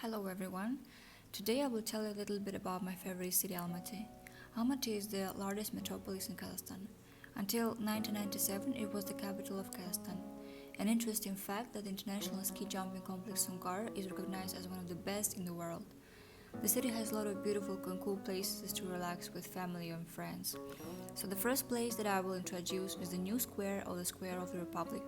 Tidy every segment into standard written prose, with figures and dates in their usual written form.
Hello everyone. Today I will tell you a little bit about my favorite city, Almaty. Almaty is the largest metropolis in Kazakhstan. Until 1997, it was the capital of Kazakhstan. An interesting fact that the international ski jumping complex Sungar is recognized as one of the best in the world. The city has a lot of beautiful and cool places to relax with family and friends. So the first place that I will introduce is the new square or the Square of the Republic.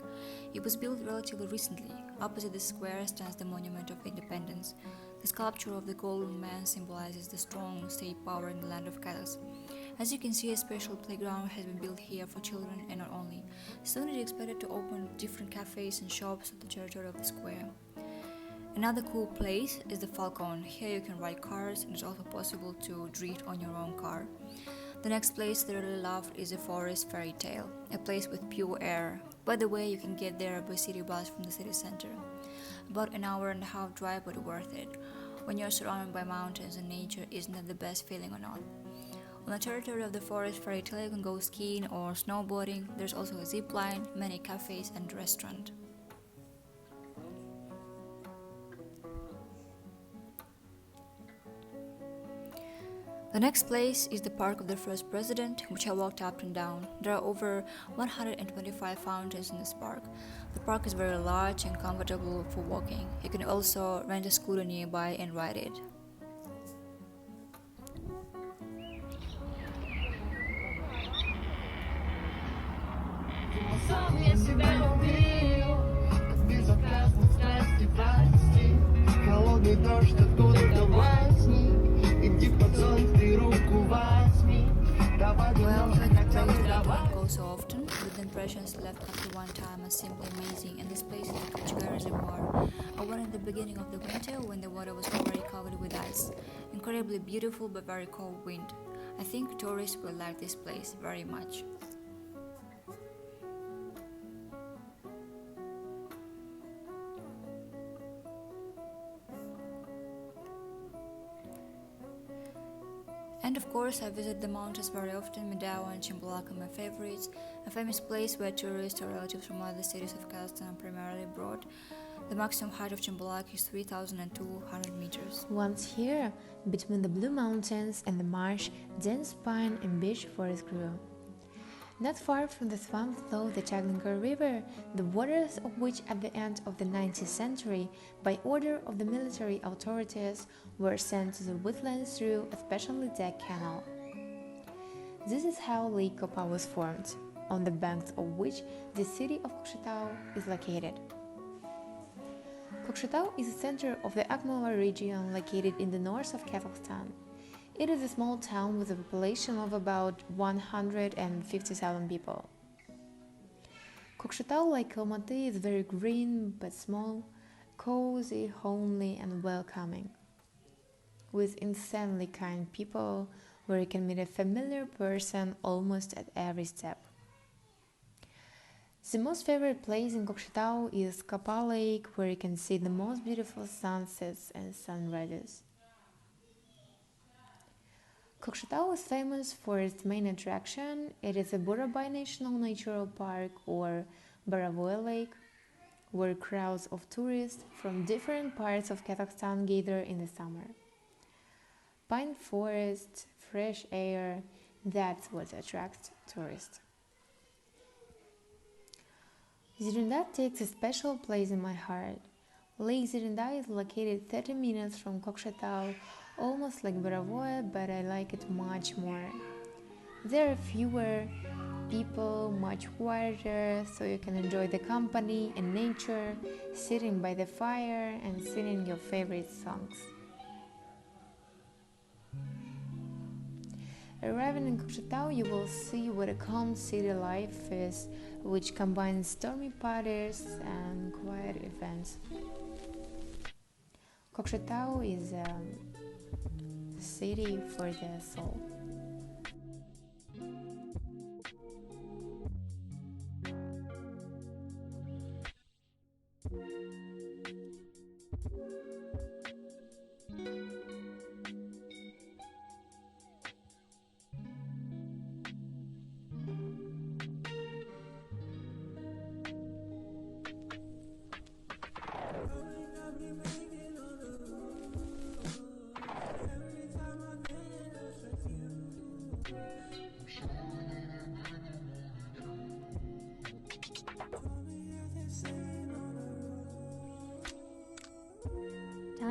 It was built relatively recently. Opposite the square stands the Monument of Independence. The sculpture of the Golden Man symbolizes the strong state power in the land of Kazakhs. As you can see, a special playground has been built here for children and not only. Soon it is expected to open different cafes and shops on the territory of the square. Another cool place is the Falcon. Here you can ride cars and it's also possible to drift on your own car. The next place that I really love is the Forest Fairy Tale, a place with pure air. By the way, you can get there by city bus from the city center. About an hour and a half drive, but worth it. When you're surrounded by mountains and nature, isn't that the best feeling or not? On the territory of the Forest Fairy Tale, you can go skiing or snowboarding. There's also a zip line, many cafes and restaurant. The next place is the Park of the First President, which I walked up and down. There are over 125 fountains in this park. The park is very large and comfortable for walking. You can also rent a scooter nearby and ride it. Сам я себя убил от безотказной страсти прости. Холодный дождь откуда-то возник. Иди под зонт и руку возьми. Давай Well, вновь, like a хотя бы place that I давай. don't go so often, but the impressions left after one time are simply amazing, and this place is the Kachgar Reservoir. I went at the beginning of the winter when the water was already covered with ice. Incredibly beautiful but very cold wind. I think tourists will like this place very much. And of course, I visit the mountains very often. Medao and Chimbalak are my favorites. A famous place where tourists or relatives from other cities of Kazakhstan are primarily brought. The maximum height of Chimbalak is 3,200 meters. Once here, between the Blue Mountains and the marsh, dense pine and beech forest grew. Not far from the swamp flowed the Chaglingar River, the waters of which at the end of the 19th century, by order of the military authorities, were sent to the woodlands through a specially dug canal. This is how Lake Kopa was formed, on the banks of which the city of Kokshetau is located. Kokshetau is the center of the Akmova region located in the north of Kazakhstan. It is a small town with a population of about 150,000 people. Kokshetau, like Almaty, is very green but small, cozy, homely and welcoming, with insanely kind people where you can meet a familiar person almost at every step. The most favorite place in Kokshetau is Kopa Lake, where you can see the most beautiful sunsets and sunrises. Kokshetau is famous for its main attraction. It is a Burabai National Natural Park or Borovoi Lake, where crowds of tourists from different parts of Kazakhstan gather in the summer. Pine forest, fresh air, that's what attracts tourists. Zirinda takes a special place in my heart. Lake Zirinda is located 30 minutes from Kokshetau, almost like Borovoi, but I like it much more. There are fewer people, much quieter, so you can enjoy the company and nature, sitting by the fire and singing your favorite songs. Arriving in Kokshetau, you will see what a calm city life is, which combines stormy parties and quiet events. Kokshetau is a city for the soul.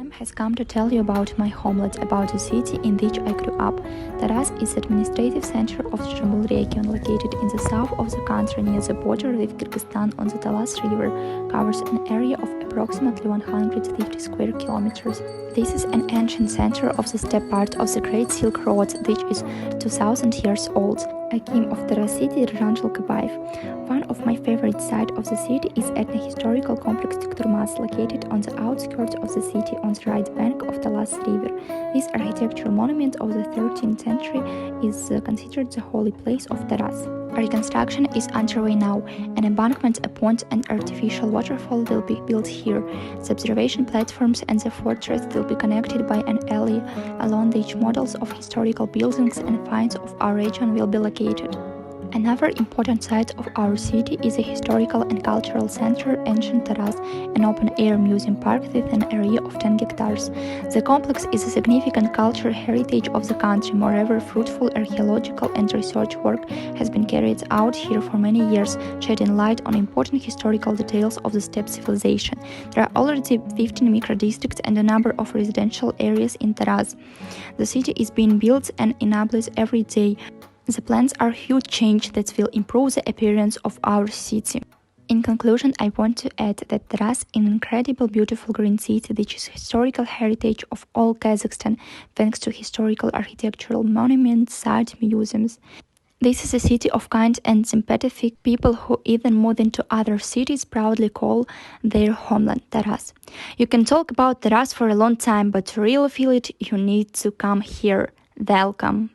time has come to tell you about my homeland, about the city in which I grew up. Taraz is the administrative center of the Jambul region, located in the south of the country near the border with Kyrgyzstan on the Talas River, covers an area of approximately 150 square kilometers. This is an ancient center of the steppe part of the Great Silk Road, which is 2000 years old. I came of Taraz city, Ranjal Kabaev. One of my favorite sites of the city is ethno-historical complex Tikturmas, located on the outskirts of the city on the right bank of the Talas River. This architectural monument of the 13th century is considered the holy place of Taraz. Reconstruction is underway now. An embankment, a pond, and artificial waterfall will be built here. The observation platforms and the fortress will be connected by an alley along which models of historical buildings and finds of our region will be located. Another important site of our city is a historical and cultural center, Ancient Taraz, an open-air museum park with an area of 10 hectares. The complex is a significant cultural heritage of the country. Moreover, fruitful archaeological and research work has been carried out here for many years, shedding light on important historical details of the steppe civilization. There are already 15 micro-districts and a number of residential areas in Taraz. The city is being built and enabled every day. The plans are a huge change that will improve the appearance of our city. In conclusion, I want to add that Taraz is an incredible, beautiful green city which is historical heritage of all Kazakhstan, thanks to historical architectural monuments, sites, museums. This is a city of kind and sympathetic people who, even more than to other cities, proudly call their homeland Taraz. You can talk about Taraz for a long time, but to really feel it, you need to come here. Welcome!